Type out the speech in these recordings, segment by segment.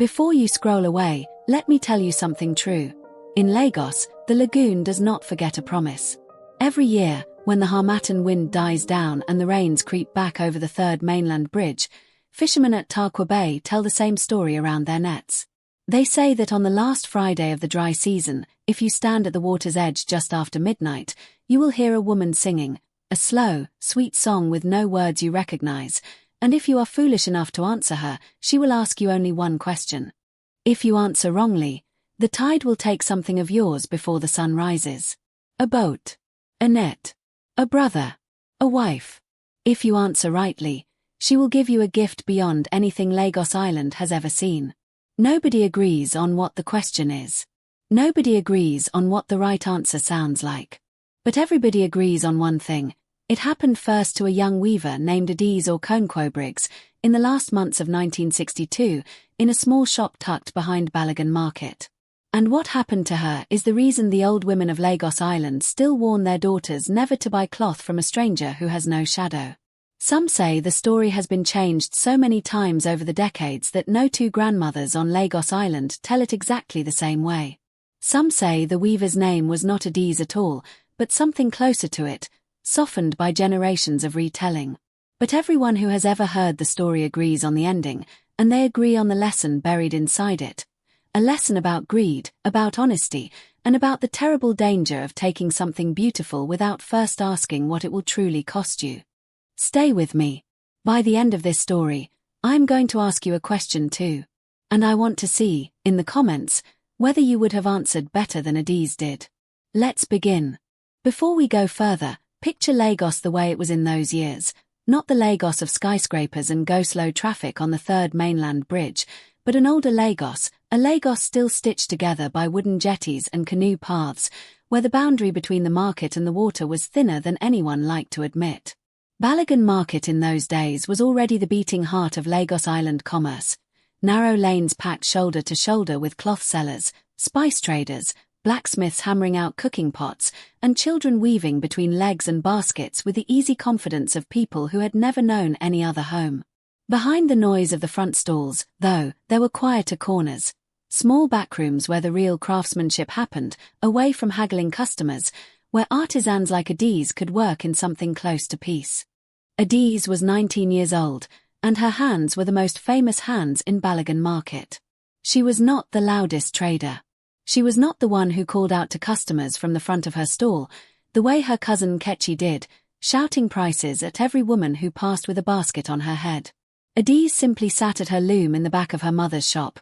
Before you scroll away, let me tell you something true. In Lagos, the lagoon does not forget a promise. Every year, when the Harmattan wind dies down and the rains creep back over the third mainland bridge, fishermen at Tarkwa Bay tell the same story around their nets. They say that on the last Friday of the dry season, if you stand at the water's edge just after midnight, you will hear a woman singing, a slow, sweet song with no words you recognize, and if you are foolish enough to answer her, she will ask you only one question. If you answer wrongly, the tide will take something of yours before the sun rises. A boat. A net. A brother. A wife. If you answer rightly, she will give you a gift beyond anything Lagos Island has ever seen. Nobody agrees on what the question is. Nobody agrees on what the right answer sounds like. But everybody agrees on one thing. It happened first to a young weaver named Adaeze or Briggs in the last months of 1962 in a small shop tucked behind Balogun Market. And what happened to her is the reason the old women of Lagos Island still warn their daughters never to buy cloth from a stranger who has no shadow. Some say the story has been changed so many times over the decades that no two grandmothers on Lagos Island tell it exactly the same way. Some say the weaver's name was not Adaeze at all, but something closer to it, softened by generations of retelling. But everyone who has ever heard the story agrees on the ending, and they agree on the lesson buried inside it. A lesson about greed, about honesty, and about the terrible danger of taking something beautiful without first asking what it will truly cost you. Stay with me. By the end of this story, I'm going to ask you a question too. And I want to see, in the comments, whether you would have answered better than Adaeze did. Let's begin. Before we go further, picture Lagos the way it was in those years, not the Lagos of skyscrapers and go-slow traffic on the third mainland bridge, but an older Lagos, a Lagos still stitched together by wooden jetties and canoe paths, where the boundary between the market and the water was thinner than anyone liked to admit. Balogun Market in those days was already the beating heart of Lagos Island commerce. Narrow lanes packed shoulder to shoulder with cloth sellers, spice traders, blacksmiths hammering out cooking pots, and children weaving between legs and baskets with the easy confidence of people who had never known any other home. Behind the noise of the front stalls, though, there were quieter corners. Small backrooms where the real craftsmanship happened, away from haggling customers, where artisans like Adaeze could work in something close to peace. Adaeze was 19 years old, and her hands were the most famous hands in Balogun Market. She was not the loudest trader. She was not the one who called out to customers from the front of her stall, the way her cousin Kechi did, shouting prices at every woman who passed with a basket on her head. Adaeze simply sat at her loom in the back of her mother's shop,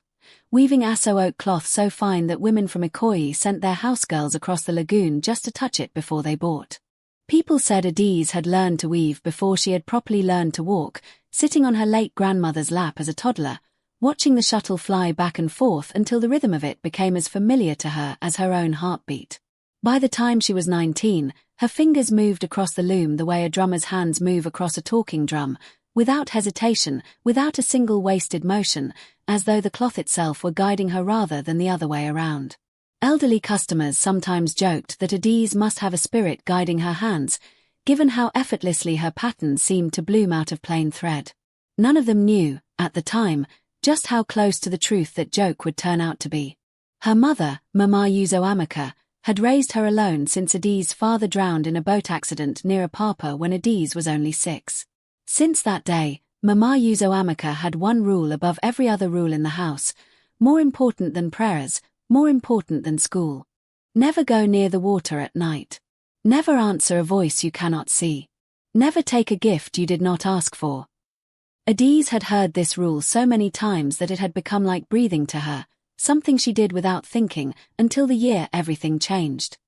weaving Aso oak cloth so fine that women from Ikoyi sent their housegirls across the lagoon just to touch it before they bought. People said Adaeze had learned to weave before she had properly learned to walk, sitting on her late grandmother's lap as a toddler, watching the shuttle fly back and forth until the rhythm of it became as familiar to her as her own heartbeat. By the time she was 19, her fingers moved across the loom the way a drummer's hands move across a talking drum, without hesitation, without a single wasted motion, as though the cloth itself were guiding her rather than the other way around. Elderly customers sometimes joked that Adaeze must have a spirit guiding her hands, given how effortlessly her patterns seemed to bloom out of plain thread. None of them knew, at the time, just how close to the truth that joke would turn out to be. Her mother, Mama Yuzo Amaka, had raised her alone since Adaeze's father drowned in a boat accident near Apapa when Adaeze was only 6. Since that day, Mama Yuzo Amaka had one rule above every other rule in the house, more important than prayers, more important than school. Never go near the water at night. Never answer a voice you cannot see. Never take a gift you did not ask for. Adaeze had heard this rule so many times that it had become like breathing to her, something she did without thinking, until the year everything changed.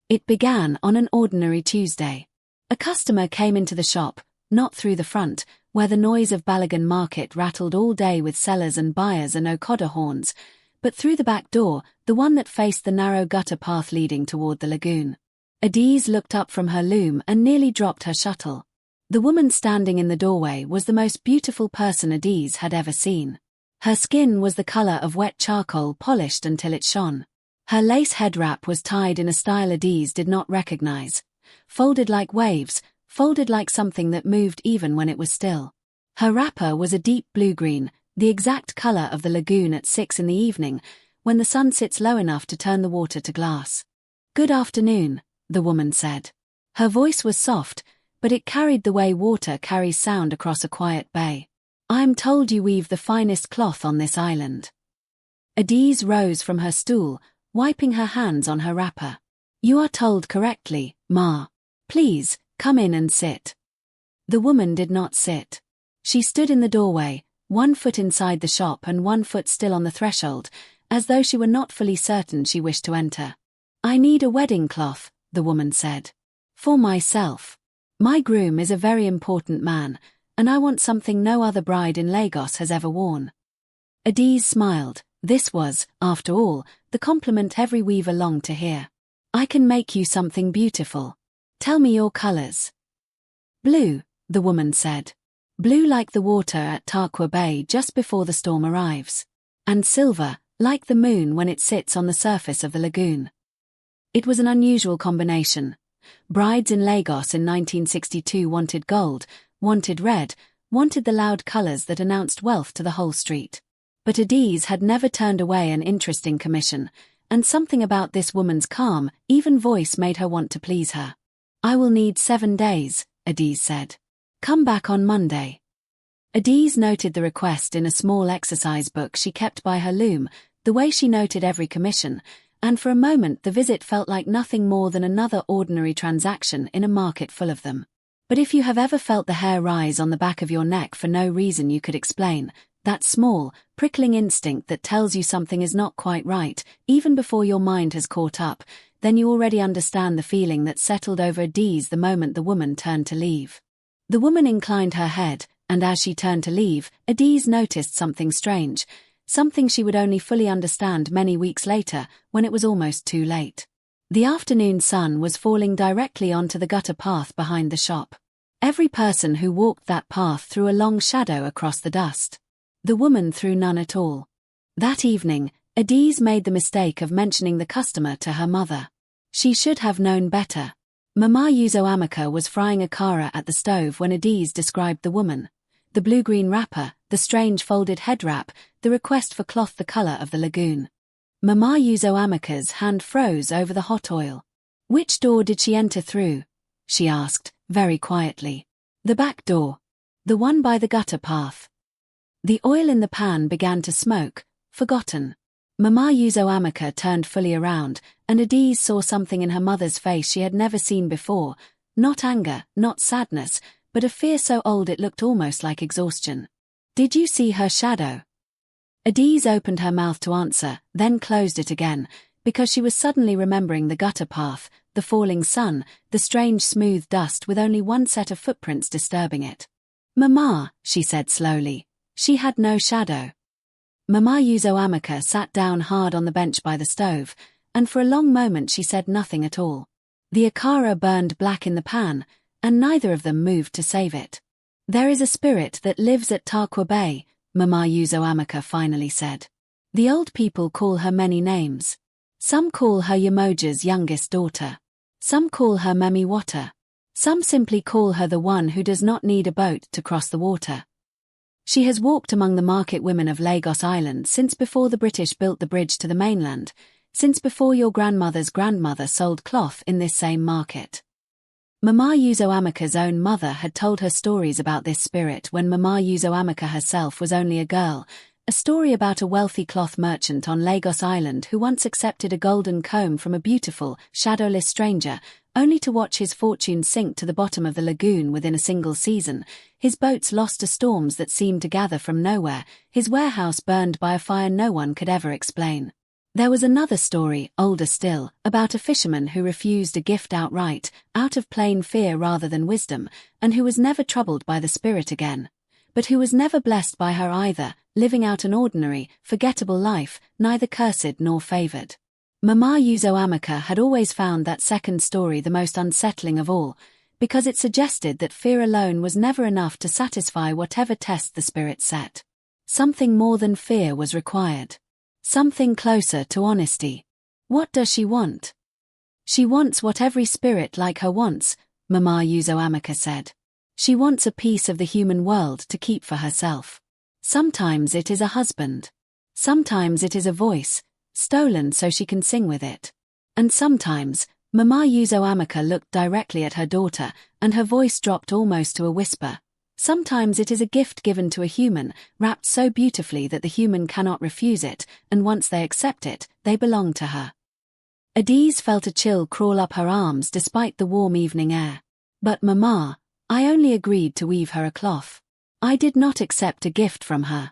It began on an ordinary Tuesday. A customer came into the shop, not through the front, where the noise of Balogun Market rattled all day with sellers and buyers and Okada horns, but through the back door, the one that faced the narrow gutter path leading toward the lagoon. Adaeze looked up from her loom and nearly dropped her shuttle. The woman standing in the doorway was the most beautiful person Adaeze had ever seen. Her skin was the color of wet charcoal polished until it shone. Her lace head wrap was tied in a style Adaeze did not recognize, folded like waves, folded like something that moved even when it was still. Her wrapper was a deep blue-green, The exact color of the lagoon at 6 in the evening, when the sun sits low enough to turn the water to glass. "Good afternoon," the woman said. Her voice was soft, but it carried the way water carries sound across a quiet bay. "I am told you weave the finest cloth on this island." Adaeze rose from her stool, wiping her hands on her wrapper. "You are told correctly, Ma. Please, come in and sit." The woman did not sit. She stood in the doorway, one foot inside the shop and one foot still on the threshold, as though she were not fully certain she wished to enter. "I need a wedding cloth," the woman said. "For myself. My groom is a very important man, and I want something no other bride in Lagos has ever worn." Adaeze smiled. This was, after all, the compliment every weaver longed to hear. "I can make you something beautiful. Tell me your colors." "Blue," the woman said. "Blue like the water at Tarkwa Bay just before the storm arrives. And silver, like the moon when it sits on the surface of the lagoon." It was an unusual combination. Brides in Lagos in 1962 wanted gold, wanted red, wanted the loud colors that announced wealth to the whole street. But Adaeze had never turned away an interesting commission, and something about this woman's calm, even voice made her want to please her. "I will need 7 days," Adaeze said. "Come back on Monday." Adaeze noted the request in a small exercise book she kept by her loom, the way she noted every commission, and for a moment the visit felt like nothing more than another ordinary transaction in a market full of them. But if you have ever felt the hair rise on the back of your neck for no reason you could explain, that small, prickling instinct that tells you something is not quite right, even before your mind has caught up, then you already understand the feeling that settled over Adaeze the moment the woman turned to leave. The woman inclined her head, and as she turned to leave, Adaeze noticed something strange, something she would only fully understand many weeks later, when it was almost too late. The afternoon sun was falling directly onto the gutter path behind the shop. Every person who walked that path threw a long shadow across the dust. The woman threw none at all. That evening, Adaeze made the mistake of mentioning the customer to her mother. She should have known better. Mama Yuzo Amaka was frying akara at the stove when Adaeze described the woman. The blue-green wrapper, the strange folded head wrap, the request for cloth the color of the lagoon. Mama Yuzo Amaka's hand froze over the hot oil. "Which door did she enter through?" she asked, very quietly. "The back door. The one by the gutter path." The oil in the pan began to smoke, forgotten. Mama Yuzo Amaka turned fully around, and Adaeze saw something in her mother's face she had never seen before, not anger, not sadness, but a fear so old it looked almost like exhaustion. "Did you see her shadow?" Adaeze opened her mouth to answer, then closed it again, because she was suddenly remembering the gutter path, the falling sun, the strange smooth dust with only one set of footprints disturbing it. "Mama," she said slowly, "she had no shadow." Mama Yuzo Amaka sat down hard on the bench by the stove, and for a long moment she said nothing at all. The akara burned black in the pan, and neither of them moved to save it. "There is a spirit that lives at Tarkwa Bay," Mama Yuzo Amaka finally said. "The old people call her many names. Some call her Yamoja's youngest daughter. Some call her Memi Wata. Some simply call her the one who does not need a boat to cross the water. She has walked among the market women of Lagos Island since before the British built the bridge to the mainland, since before your grandmother's grandmother sold cloth in this same market." Mama Yuzo Amaka's own mother had told her stories about this spirit when Mama Yuzo Amaka herself was only a girl, a story about a wealthy cloth merchant on Lagos Island who once accepted a golden comb from a beautiful, shadowless stranger, only to watch his fortune sink to the bottom of the lagoon within a single season, his boats lost to storms that seemed to gather from nowhere, his warehouse burned by a fire no one could ever explain. There was another story, older still, about a fisherman who refused a gift outright, out of plain fear rather than wisdom, and who was never troubled by the spirit again. But who was never blessed by her either, living out an ordinary, forgettable life, neither cursed nor favored. Mama Yuzo Amaka had always found that second story the most unsettling of all, because it suggested that fear alone was never enough to satisfy whatever test the spirit set. Something more than fear was required. Something closer to honesty. What does she want? She wants what every spirit like her wants, Mama Yuzo Amaka said. She wants a piece of the human world to keep for herself. Sometimes it is a husband. Sometimes it is a voice, stolen so she can sing with it. And sometimes, Mama Yuzo Amaka looked directly at her daughter, and her voice dropped almost to a whisper. Sometimes it is a gift given to a human, wrapped so beautifully that the human cannot refuse it, and once they accept it, they belong to her. Adaeze felt a chill crawl up her arms despite the warm evening air. But Mama, I only agreed to weave her a cloth. I did not accept a gift from her.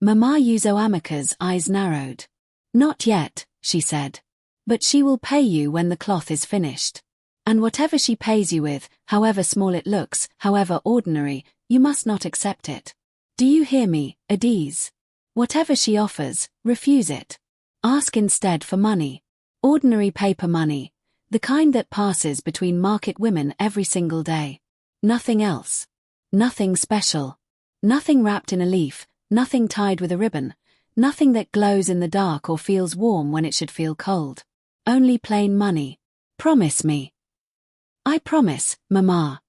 Mama Yuzo Amaka's eyes narrowed. Not yet, she said. But she will pay you when the cloth is finished. And whatever she pays you with, however small it looks, however ordinary, you must not accept it. Do you hear me, Adaeze? Whatever she offers, refuse it. Ask instead for money. Ordinary paper money. The kind that passes between market women every single day. Nothing else. Nothing special. Nothing wrapped in a leaf, nothing tied with a ribbon, nothing that glows in the dark or feels warm when it should feel cold. Only plain money. Promise me. I promise, Mama.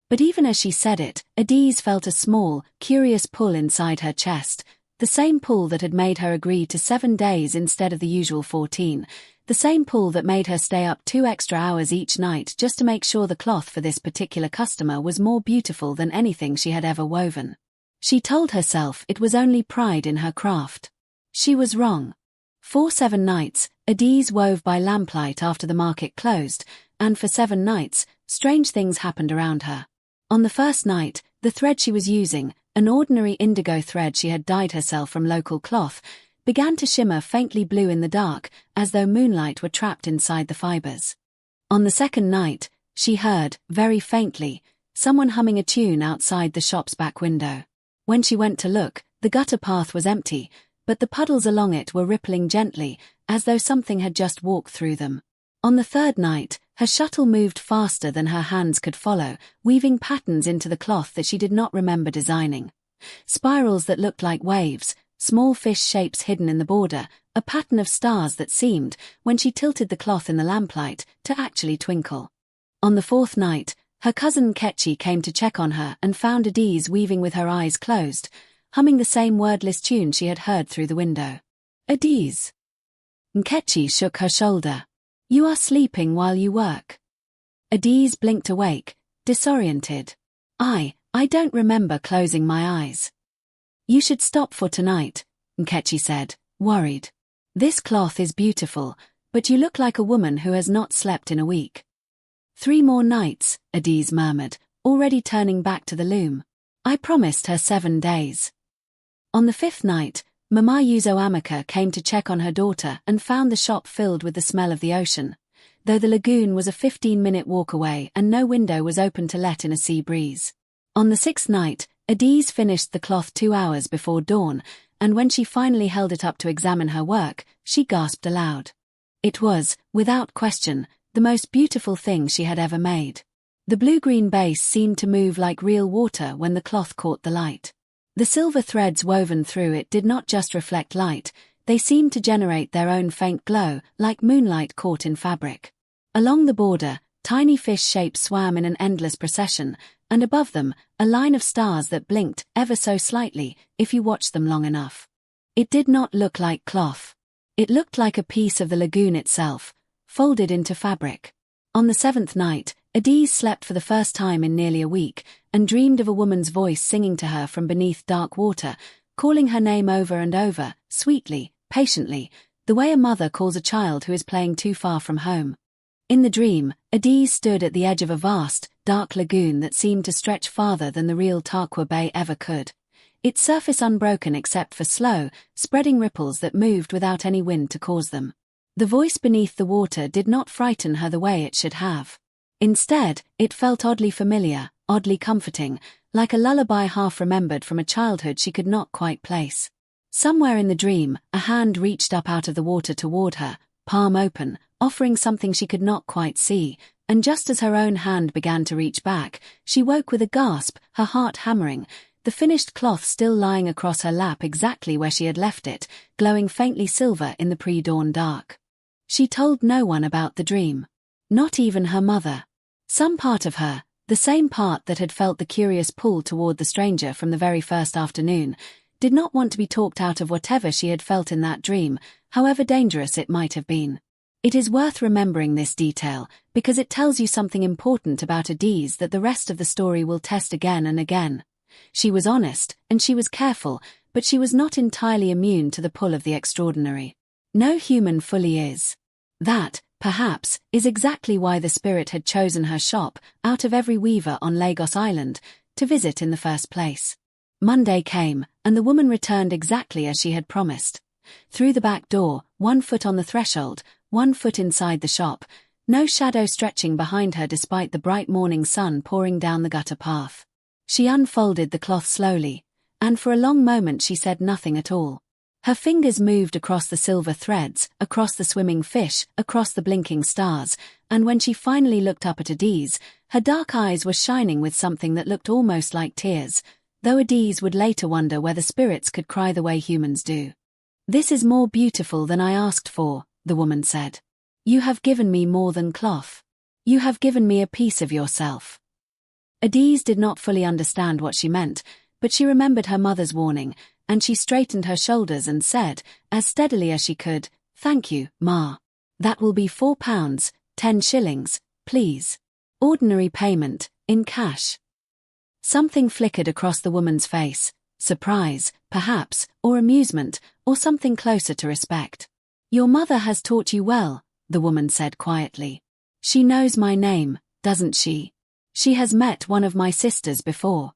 But even as she said it, Adaeze felt a small, curious pull inside her chest, the same pull that had made her agree to 7 days instead of the usual 14, the same pull that made her stay up 2 extra hours each night just to make sure the cloth for this particular customer was more beautiful than anything she had ever woven. She told herself it was only pride in her craft. She was wrong. For 7 nights, Adaeze wove by lamplight after the market closed, and for 7 nights, strange things happened around her. On the first night, the thread she was using, an ordinary indigo thread she had dyed herself from local cloth, began to shimmer faintly blue in the dark, as though moonlight were trapped inside the fibers. On the second night, she heard, very faintly, someone humming a tune outside the shop's back window. When she went to look, the gutter path was empty, but the puddles along it were rippling gently, as though something had just walked through them. On the third night, her shuttle moved faster than her hands could follow, weaving patterns into the cloth that she did not remember designing. Spirals that looked like waves, small fish shapes hidden in the border, a pattern of stars that seemed, when she tilted the cloth in the lamplight, to actually twinkle. On the fourth night, her cousin Nkechi came to check on her and found Adaeze weaving with her eyes closed, humming the same wordless tune she had heard through the window. Adaeze. Nkechi shook her shoulder. You are sleeping while you work. Adaeze blinked awake, disoriented. I don't remember closing my eyes. You should stop for tonight, Nkechi said, worried. This cloth is beautiful, but you look like a woman who has not slept in a week. 3 more nights, Adaeze murmured, already turning back to the loom. I promised her 7 days. On the 5th night, Mama Yuzo Amaka came to check on her daughter and found the shop filled with the smell of the ocean, though the lagoon was a 15-minute walk away and no window was open to let in a sea breeze. On the 6th night, Adaeze finished the cloth 2 hours before dawn, and when she finally held it up to examine her work, she gasped aloud. It was, without question, the most beautiful thing she had ever made. The blue-green base seemed to move like real water when the cloth caught the light. The silver threads woven through it did not just reflect light, they seemed to generate their own faint glow, like moonlight caught in fabric. Along the border, tiny fish shapes swam in an endless procession, and above them, a line of stars that blinked ever so slightly if you watched them long enough. It did not look like cloth. It looked like a piece of the lagoon itself, folded into fabric. On the 7th night, Adaeze slept for the first time in nearly a week, and dreamed of a woman's voice singing to her from beneath dark water, calling her name over and over, sweetly, patiently, the way a mother calls a child who is playing too far from home. In the dream, Adaeze stood at the edge of a vast, dark lagoon that seemed to stretch farther than the real Tarkwa Bay ever could, its surface unbroken except for slow, spreading ripples that moved without any wind to cause them. The voice beneath the water did not frighten her the way it should have. Instead, it felt oddly familiar, oddly comforting, like a lullaby half-remembered from a childhood she could not quite place. Somewhere in the dream, a hand reached up out of the water toward her, palm open, offering something she could not quite see, and just as her own hand began to reach back, she woke with a gasp, her heart hammering, the finished cloth still lying across her lap exactly where she had left it, glowing faintly silver in the pre-dawn dark. She told no one about the dream. Not even her mother. Some part of her, The same part that had felt the curious pull toward the stranger from the very first afternoon, did not want to be talked out of whatever she had felt in that dream, however dangerous it might have been. It is worth remembering this detail, because it tells you something important about Adaeze that the rest of the story will test again and again. She was honest, and she was careful, but she was not entirely immune to the pull of the extraordinary. No human fully is. That, perhaps, is exactly why the spirit had chosen her shop, out of every weaver on Lagos Island, to visit in the first place. Monday came, and the woman returned exactly as she had promised. Through the back door, 1 foot on the threshold, 1 foot inside the shop, no shadow stretching behind her despite the bright morning sun pouring down the gutter path. She unfolded the cloth slowly, and for a long moment she said nothing at all. Her fingers moved across the silver threads, across the swimming fish, across the blinking stars, and when she finally looked up at Adaeze, her dark eyes were shining with something that looked almost like tears, though Adaeze would later wonder whether spirits could cry the way humans do. "This is more beautiful than I asked for," the woman said. "You have given me more than cloth. You have given me a piece of yourself." Adaeze did not fully understand what she meant, but she remembered her mother's warning, and she straightened her shoulders and said, as steadily as she could, "Thank you, Ma. That will be £4, 10 shillings, please. Ordinary payment, in cash." Something flickered across the woman's face, surprise, perhaps, or amusement, or something closer to respect. "Your mother has taught you well," the woman said quietly. "She knows my name, doesn't she? She has met one of my sisters before."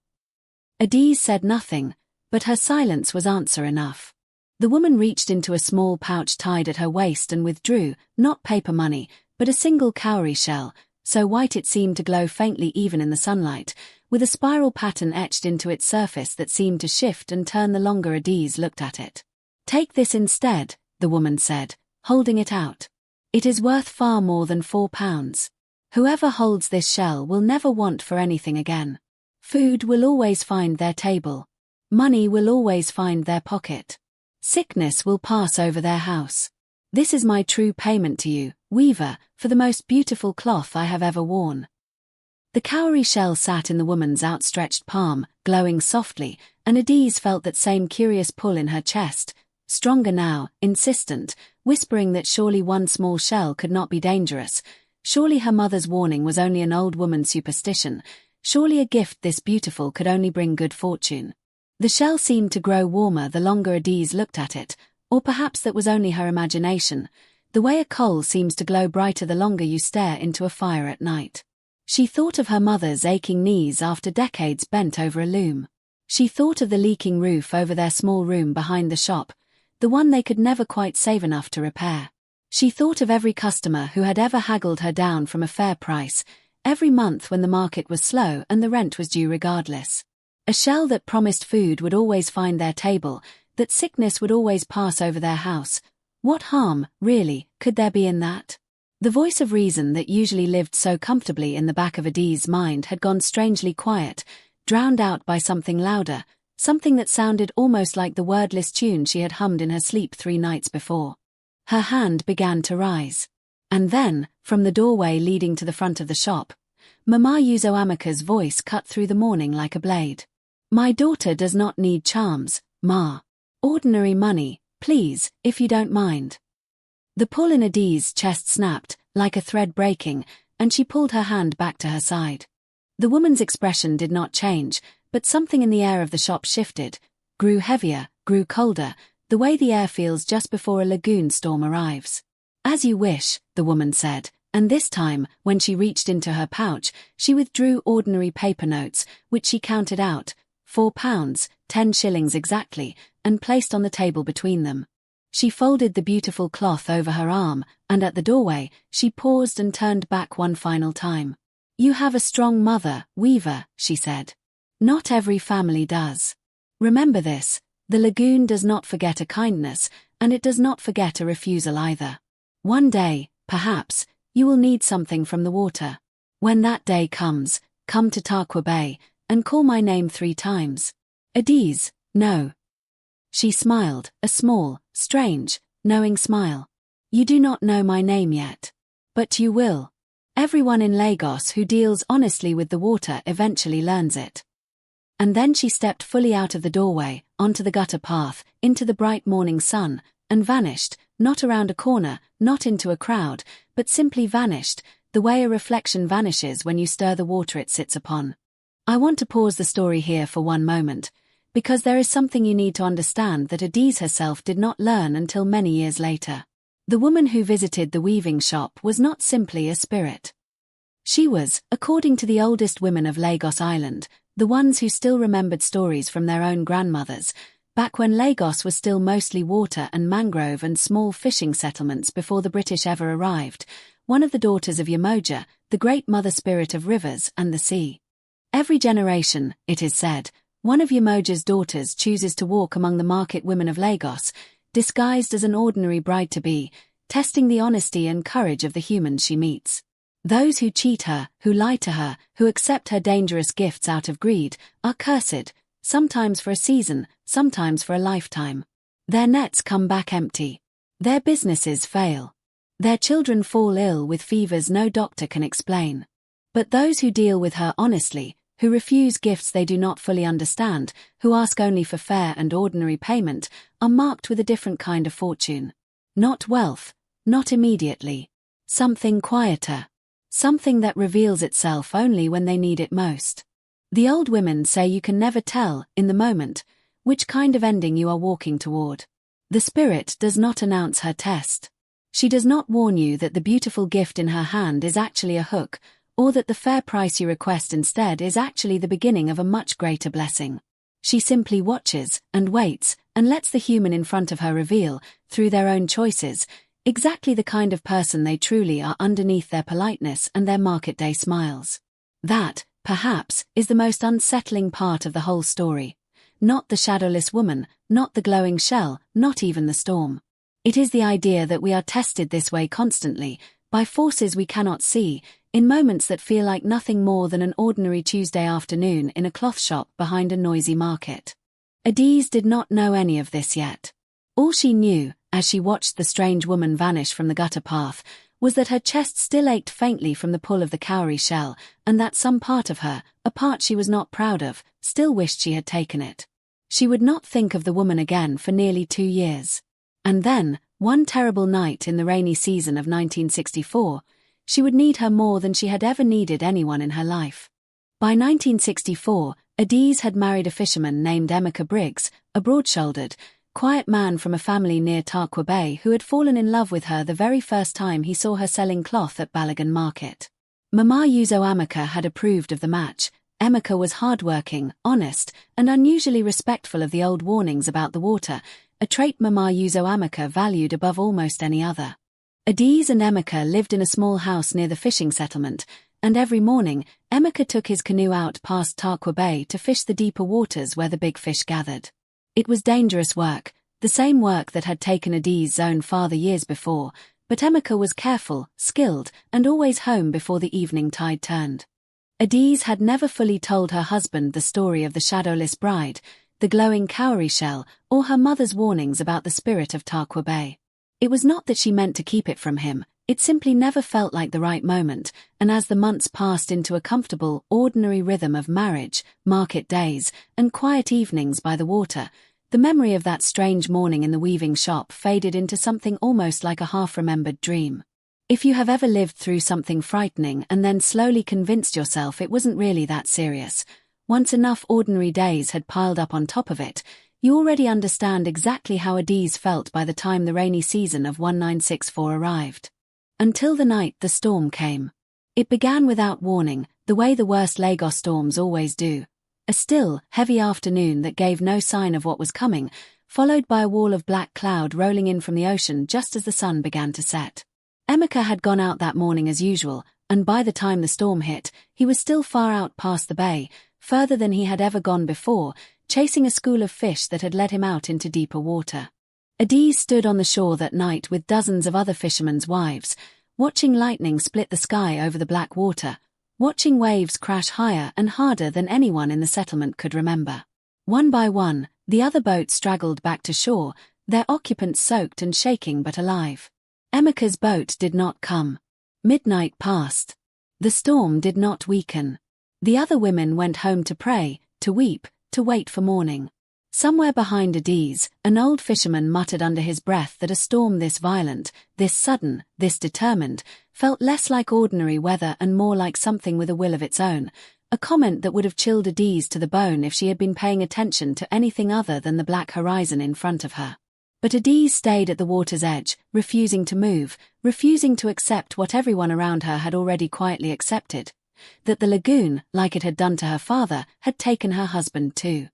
Adaeze said nothing, but her silence was answer enough. The woman reached into a small pouch tied at her waist and withdrew, not paper money, but a single cowrie shell, so white it seemed to glow faintly even in the sunlight, with a spiral pattern etched into its surface that seemed to shift and turn the longer Adaeze looked at it. "Take this instead," the woman said, holding it out. "It is worth far more than £4. Whoever holds this shell will never want for anything again. Food will always find their table. Money will always find their pocket. Sickness will pass over their house. This is my true payment to you, weaver, for the most beautiful cloth I have ever worn." The cowrie shell sat in the woman's outstretched palm, glowing softly, and Adaeze felt that same curious pull in her chest, stronger now, insistent, whispering that surely one small shell could not be dangerous, surely her mother's warning was only an old woman's superstition, surely a gift this beautiful could only bring good fortune. The shell seemed to grow warmer the longer Adaeze looked at it, or perhaps that was only her imagination, the way a coal seems to glow brighter the longer you stare into a fire at night. She thought of her mother's aching knees after decades bent over a loom. She thought of the leaking roof over their small room behind the shop, the one they could never quite save enough to repair. She thought of every customer who had ever haggled her down from a fair price, every month when the market was slow and the rent was due regardless. A shell that promised food would always find their table, that sickness would always pass over their house. What harm, really, could there be in that? The voice of reason that usually lived so comfortably in the back of Adaeze's mind had gone strangely quiet, drowned out by something louder, something that sounded almost like the wordless tune she had hummed in her sleep 3 nights before. Her hand began to rise. And then, from the doorway leading to the front of the shop, Mama Yuzo Amika's voice cut through the morning like a blade. "My daughter does not need charms, Ma. Ordinary money, please, if you don't mind." The pull in Adaeze's chest snapped, like a thread breaking, and she pulled her hand back to her side. The woman's expression did not change, but something in the air of the shop shifted, grew heavier, grew colder, the way the air feels just before a lagoon storm arrives. "As you wish," the woman said, and this time, when she reached into her pouch, she withdrew ordinary paper notes, which she counted out, £4, 10 shillings exactly, and placed on the table between them. She folded the beautiful cloth over her arm, and at the doorway, she paused and turned back one final time. "You have a strong mother, Weaver," she said. "Not every family does. Remember this, the lagoon does not forget a kindness, and it does not forget a refusal either. One day, perhaps, you will need something from the water. When that day comes, come to Tarkwa Bay, and call my name 3 times. Adaeze, no." She smiled, a small, strange, knowing smile. "You do not know my name yet. But you will. Everyone in Lagos who deals honestly with the water eventually learns it. And then she stepped fully out of the doorway, onto the gutter path, into the bright morning sun, and vanished, not around a corner, not into a crowd, but simply vanished, the way a reflection vanishes when you stir the water it sits upon. I want to pause the story here for one moment, because there is something you need to understand that Adaeze herself did not learn until many years later. The woman who visited the weaving shop was not simply a spirit. She was, according to the oldest women of Lagos Island, the ones who still remembered stories from their own grandmothers, back when Lagos was still mostly water and mangrove and small fishing settlements before the British ever arrived, one of the daughters of Yemoja, the great mother spirit of rivers and the sea. Every generation, it is said, one of Yemoja's daughters chooses to walk among the market women of Lagos, disguised as an ordinary bride-to-be, testing the honesty and courage of the humans she meets. Those who cheat her, who lie to her, who accept her dangerous gifts out of greed, are cursed, sometimes for a season, sometimes for a lifetime. Their nets come back empty. Their businesses fail. Their children fall ill with fevers no doctor can explain. But those who deal with her honestly, who refuse gifts they do not fully understand, who ask only for fair and ordinary payment, are marked with a different kind of fortune. Not wealth, not immediately. Something quieter. Something that reveals itself only when they need it most. The old women say you can never tell, in the moment, which kind of ending you are walking toward. The spirit does not announce her test. She does not warn you that the beautiful gift in her hand is actually a hook, or that the fair price you request instead is actually the beginning of a much greater blessing. She simply watches, and waits, and lets the human in front of her reveal, through their own choices, exactly the kind of person they truly are underneath their politeness and their market day smiles. That, perhaps, is the most unsettling part of the whole story. Not the shadowless woman, not the glowing shell, not even the storm. It is the idea that we are tested this way constantly, by forces we cannot see, in moments that feel like nothing more than an ordinary Tuesday afternoon in a cloth shop behind a noisy market. Adaeze did not know any of this yet. All she knew, as she watched the strange woman vanish from the gutter path, was that her chest still ached faintly from the pull of the cowrie shell, and that some part of her, a part she was not proud of, still wished she had taken it. She would not think of the woman again for nearly 2 years. And then, one terrible night in the rainy season of 1964, she would need her more than she had ever needed anyone in her life. By 1964, Adaeze had married a fisherman named Emeka Briggs, a broad-shouldered, quiet man from a family near Tarkwa Bay who had fallen in love with her the very first time he saw her selling cloth at Balogun Market. Mama Yuzo Amaka had approved of the match. Emeka was hard-working, honest, and unusually respectful of the old warnings about the water, a trait Mama Yuzo Amaka valued above almost any other. Adaeze and Emeka lived in a small house near the fishing settlement, and every morning, Emeka took his canoe out past Tarkwa Bay to fish the deeper waters where the big fish gathered. It was dangerous work, the same work that had taken Adaeze's own father years before, but Emeka was careful, skilled, and always home before the evening tide turned. Adaeze had never fully told her husband the story of the Shadowless Bride, the glowing cowrie shell, or her mother's warnings about the spirit of Tarkwa Bay. It was not that she meant to keep it from him, it simply never felt like the right moment, and as the months passed into a comfortable, ordinary rhythm of marriage, market days, and quiet evenings by the water, the memory of that strange morning in the weaving shop faded into something almost like a half-remembered dream. If you have ever lived through something frightening and then slowly convinced yourself it wasn't really that serious, once enough ordinary days had piled up on top of it, you already understand exactly how Adaeze felt by the time the rainy season of 1964 arrived. Until the night the storm came. It began without warning, the way the worst Lagos storms always do. A still, heavy afternoon that gave no sign of what was coming, followed by a wall of black cloud rolling in from the ocean just as the sun began to set. Emeka had gone out that morning as usual, and by the time the storm hit, he was still far out past the bay, further than he had ever gone before, chasing a school of fish that had led him out into deeper water. Adaeze stood on the shore that night with dozens of other fishermen's wives, watching lightning split the sky over the black water, watching waves crash higher and harder than anyone in the settlement could remember. One by one, the other boats straggled back to shore, their occupants soaked and shaking but alive. Emeka's boat did not come. Midnight passed. The storm did not weaken. The other women went home to pray, to weep, to wait for morning. Somewhere behind Adaeze, an old fisherman muttered under his breath that a storm this violent, this sudden, this determined, felt less like ordinary weather and more like something with a will of its own, a comment that would have chilled Adaeze to the bone if she had been paying attention to anything other than the black horizon in front of her. But Adaeze stayed at the water's edge, refusing to move, refusing to accept what everyone around her had already quietly accepted, that the lagoon, like it had done to her father, had taken her husband too.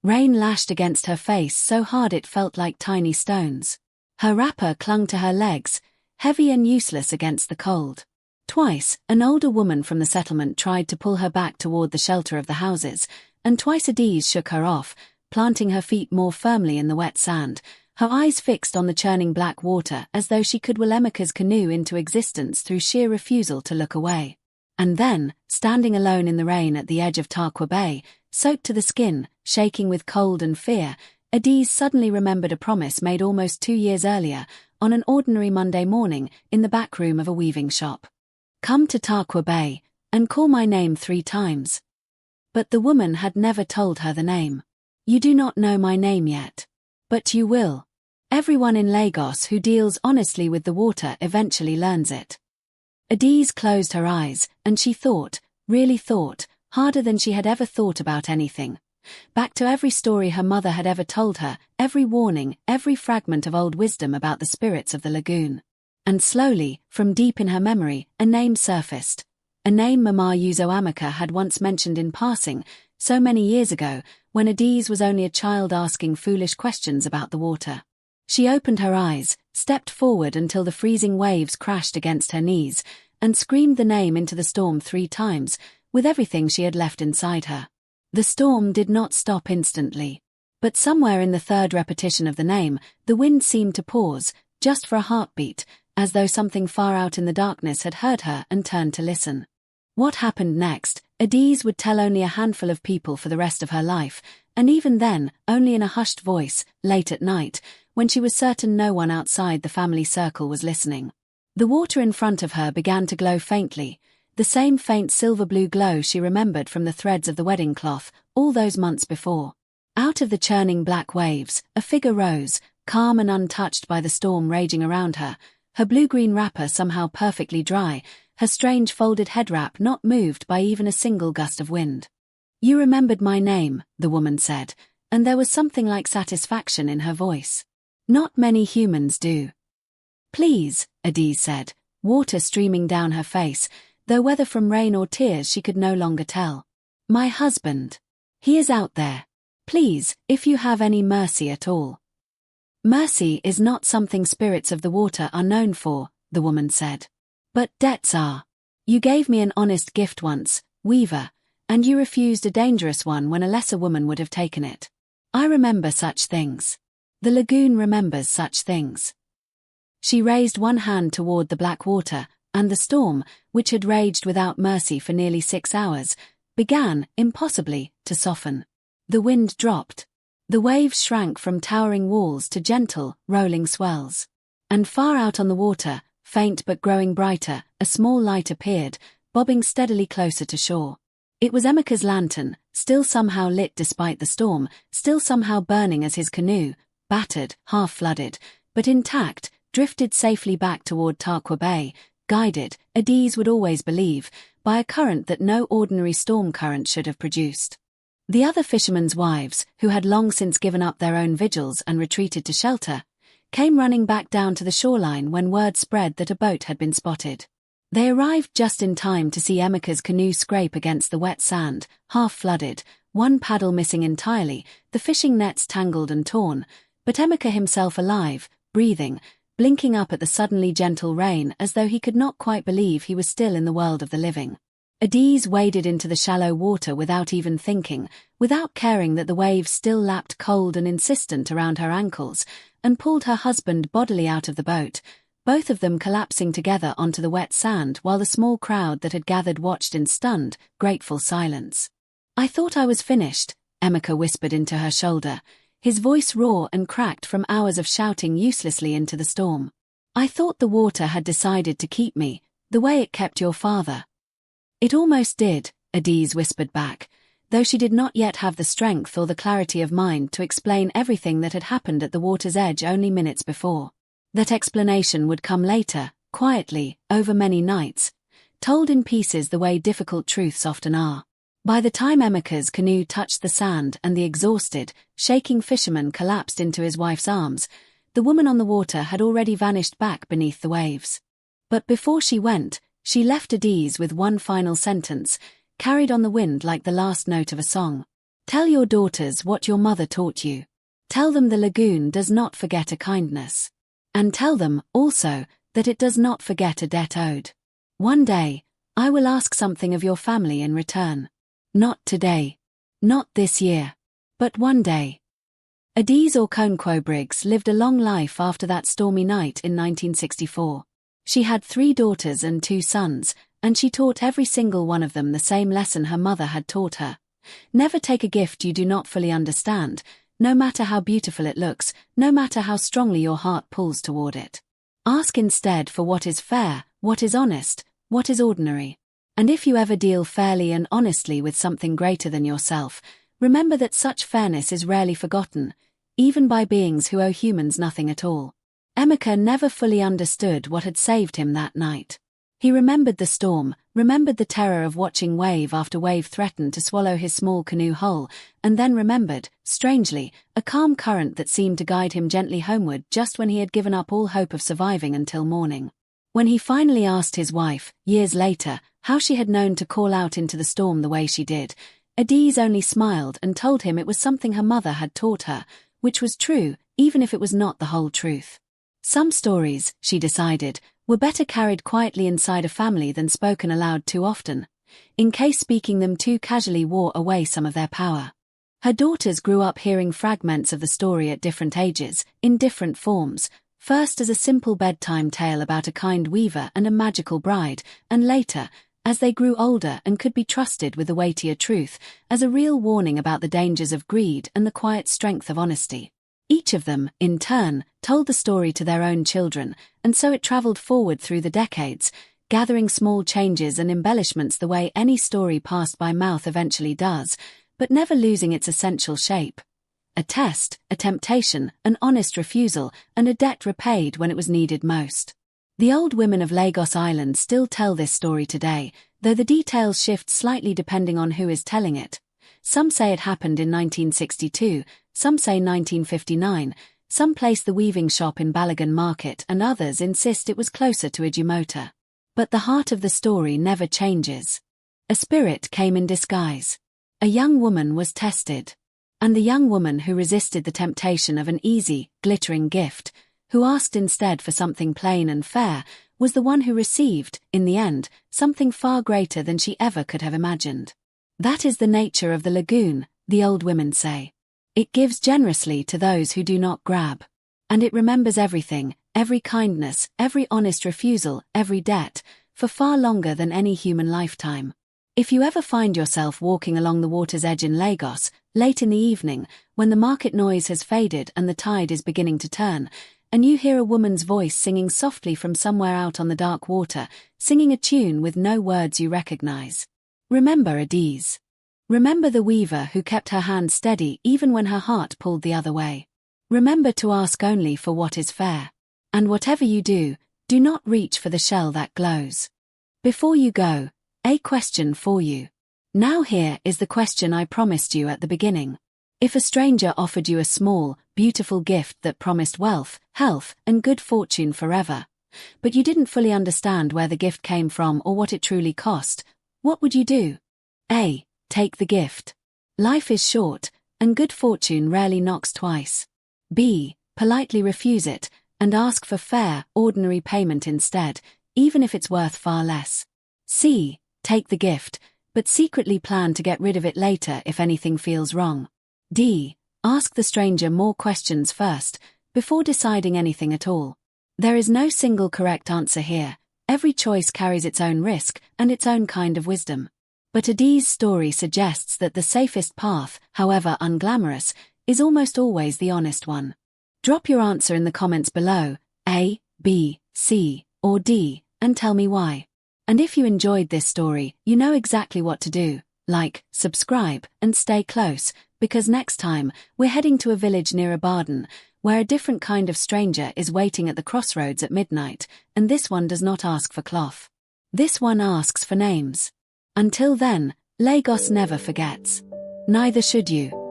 Rain lashed against her face so hard it felt like tiny stones. Her wrapper clung to her legs, heavy and useless against the cold. Twice, an older woman from the settlement tried to pull her back toward the shelter of the houses, and twice Adaeze shook her off, planting her feet more firmly in the wet sand, her eyes fixed on the churning black water as though she could will Emeka's canoe into existence through sheer refusal to look away. And then, standing alone in the rain at the edge of Tarkwa Bay, soaked to the skin, shaking with cold and fear, Adaeze suddenly remembered a promise made almost 2 years earlier, on an ordinary Monday morning, in the back room of a weaving shop. "Come to Tarkwa Bay, and call my name 3 times. But the woman had never told her the name. "You do not know my name yet. But you will. Everyone in Lagos who deals honestly with the water eventually learns it." Adaeze closed her eyes, and she thought, really thought, harder than she had ever thought about anything. Back to every story her mother had ever told her, every warning, every fragment of old wisdom about the spirits of the lagoon. And slowly, from deep in her memory, a name surfaced. A name Mama Yuzo Amaka had once mentioned in passing, so many years ago, when Adaeze was only a child asking foolish questions about the water. She opened her eyes, stepped forward until the freezing waves crashed against her knees, and screamed the name into the storm 3 times, with everything she had left inside her. The storm did not stop instantly. But somewhere in the 3rd repetition of the name, the wind seemed to pause, just for a heartbeat, as though something far out in the darkness had heard her and turned to listen. What happened next, Adaeze would tell only a handful of people for the rest of her life, and even then, only in a hushed voice, late at night, when she was certain no one outside the family circle was listening. The water in front of her began to glow faintly, the same faint silver-blue glow she remembered from the threads of the wedding cloth, all those months before. Out of the churning black waves, a figure rose, calm and untouched by the storm raging around her, her blue-green wrapper somehow perfectly dry, her strange folded head wrap not moved by even a single gust of wind. "You remembered my name," the woman said, and there was something like satisfaction in her voice. "Not many humans do." "Please," Adaeze said, water streaming down her face, though whether from rain or tears she could no longer tell. "My husband. He is out there. Please, if you have any mercy at all." "Mercy is not something spirits of the water are known for," the woman said. "But debts are. You gave me an honest gift once, Weaver, and you refused a dangerous one when a lesser woman would have taken it. I remember such things. The lagoon remembers such things." She raised one hand toward the black water, and the storm, which had raged without mercy for nearly 6 hours, began, impossibly, to soften. The wind dropped. The waves shrank from towering walls to gentle, rolling swells. And far out on the water, faint but growing brighter, a small light appeared, bobbing steadily closer to shore. It was Emeka's lantern, still somehow lit despite the storm, still somehow burning as his canoe, battered, half-flooded, but intact, drifted safely back toward Tarkwa Bay, guided, Adaeze would always believe, by a current that no ordinary storm current should have produced. The other fishermen's wives, who had long since given up their own vigils and retreated to shelter, came running back down to the shoreline when word spread that a boat had been spotted. They arrived just in time to see Emeka's canoe scrape against the wet sand, half-flooded, one paddle missing entirely, the fishing nets tangled and torn, but Emeka himself alive, breathing, blinking up at the suddenly gentle rain as though he could not quite believe he was still in the world of the living. Adaeze waded into the shallow water without even thinking, without caring that the waves still lapped cold and insistent around her ankles, and pulled her husband bodily out of the boat, both of them collapsing together onto the wet sand while the small crowd that had gathered watched in stunned, grateful silence. "I thought I was finished," Emeka whispered into her shoulder, his voice raw and cracked from hours of shouting uselessly into the storm. "I thought the water had decided to keep me, the way it kept your father." It almost did, Adaeze whispered back, though she did not yet have the strength or the clarity of mind to explain everything that had happened at the water's edge only minutes before. That explanation would come later, quietly, over many nights, told in pieces the way difficult truths often are. By the time Emeka's canoe touched the sand and the exhausted, shaking fisherman collapsed into his wife's arms, the woman on the water had already vanished back beneath the waves. But before she went, she left Adaeze with one final sentence, carried on the wind like the last note of a song. Tell your daughters what your mother taught you. Tell them the lagoon does not forget a kindness. And tell them, also, that it does not forget a debt owed. One day, I will ask something of your family in return. Not today. Not this year. But one day. Adaeze Okonkwo Briggs lived a long life after that stormy night in 1964. She had 3 daughters and 2 sons, and she taught every single one of them the same lesson her mother had taught her. Never take a gift you do not fully understand, no matter how beautiful it looks, no matter how strongly your heart pulls toward it. Ask instead for what is fair, what is honest, what is ordinary. And if you ever deal fairly and honestly with something greater than yourself, remember that such fairness is rarely forgotten, even by beings who owe humans nothing at all. Emeka never fully understood what had saved him that night. He remembered the storm, remembered the terror of watching wave after wave threaten to swallow his small canoe whole, and then remembered, strangely, a calm current that seemed to guide him gently homeward just when he had given up all hope of surviving until morning. When he finally asked his wife, years later, how she had known to call out into the storm the way she did, Adaeze only smiled and told him it was something her mother had taught her, which was true, even if it was not the whole truth. Some stories, she decided, were better carried quietly inside a family than spoken aloud too often, in case speaking them too casually wore away some of their power. Her daughters grew up hearing fragments of the story at different ages, in different forms, first as a simple bedtime tale about a kind weaver and a magical bride, and later, as they grew older and could be trusted with the weightier truth, as a real warning about the dangers of greed and the quiet strength of honesty. Each of them, in turn, told the story to their own children, and so it traveled forward through the decades, gathering small changes and embellishments the way any story passed by mouth eventually does, but never losing its essential shape. A test, a temptation, an honest refusal, and a debt repaid when it was needed most. The old women of Lagos Island still tell this story today, though the details shift slightly depending on who is telling it. Some say it happened in 1962, some say 1959, some place the weaving shop in Balogun Market, and others insist it was closer to Idumota. But the heart of the story never changes. A spirit came in disguise. A young woman was tested. And the young woman who resisted the temptation of an easy, glittering gift, who asked instead for something plain and fair, was the one who received, in the end, something far greater than she ever could have imagined. That is the nature of the lagoon, the old women say. It gives generously to those who do not grab. And it remembers everything, every kindness, every honest refusal, every debt, for far longer than any human lifetime. If you ever find yourself walking along the water's edge in Lagos, late in the evening, when the market noise has faded and the tide is beginning to turn, and you hear a woman's voice singing softly from somewhere out on the dark water, singing a tune with no words you recognize, remember Adaeze. Remember the weaver who kept her hand steady even when her heart pulled the other way. Remember to ask only for what is fair. And whatever you do, do not reach for the shell that glows. Before you go, a question for you. Now here is the question I promised you at the beginning. If a stranger offered you a small, beautiful gift that promised wealth, health, and good fortune forever, but you didn't fully understand where the gift came from or what it truly cost, what would you do? A. Take the gift. Life is short, and good fortune rarely knocks twice. B. Politely refuse it, and ask for fair, ordinary payment instead, even if it's worth far less. C. Take the gift, but secretly plan to get rid of it later if anything feels wrong. D. Ask the stranger more questions first, before deciding anything at all. There is no single correct answer here. Every choice carries its own risk and its own kind of wisdom. But Adaeze's story suggests that the safest path, however unglamorous, is almost always the honest one. Drop your answer in the comments below, A, B, C, or D, and tell me why. And if you enjoyed this story, you know exactly what to do. Like, subscribe, and stay close, because next time, we're heading to a village near Ibadan, where a different kind of stranger is waiting at the crossroads at midnight, and this one does not ask for cloth. This one asks for names. Until then, Lagos never forgets. Neither should you.